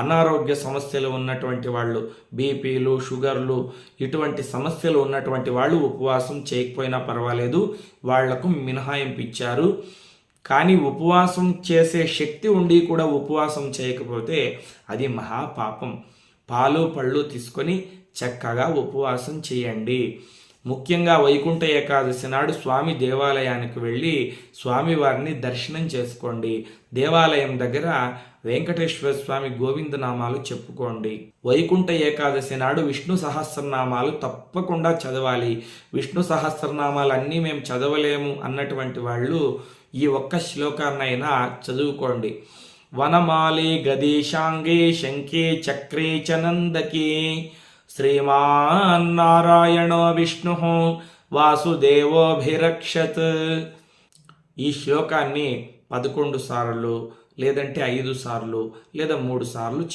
అనారోగ్య సమస్యలు ఉన్నటువంటి వాళ్ళు, బీపీలు, షుగర్లు, ఇటువంటి సమస్యలు ఉన్నటువంటి వాళ్ళు ఉపవాసం చేయకపోయినా పర్వాలేదు, వాళ్లకు మినహాయింపు ఇచ్చారు. కానీ ఉపవాసం చేసే శక్తి ఉండి కూడా ఉపవాసం చేయకపోతే అది మహాపాపం. పాలు పళ్ళు తీసుకొని చక్కగా ఉపవాసం చేయండి. ముఖ్యంగా వైకుంఠ ఏకాదశి నాడు స్వామి దేవాలయానికి వెళ్ళి స్వామివారిని దర్శనం చేసుకోండి. దేవాలయం దగ్గర వెంకటేశ్వర స్వామి గోవిందనామాలు చెప్పుకోండి. వైకుంఠ ఏకాదశి నాడు విష్ణు సహస్రనామాలు తప్పకుండా చదవాలి. విష్ణు సహస్రనామాలు అన్నీ మేము చదవలేము అన్నటువంటి వాళ్ళు ఈ ఒక్క శ్లోకాన్నైనా చదువుకోండి. వనమాలి గదీశాంగే శంఖే చక్రే చనందకే శ్రీమాన్నారాయణ విష్ణు వాసుదేవోభిరక్షత్. ఈ శ్లోకాన్ని 11 సార్లు లేదంటే 5 సార్లు లేదా 3 సార్లు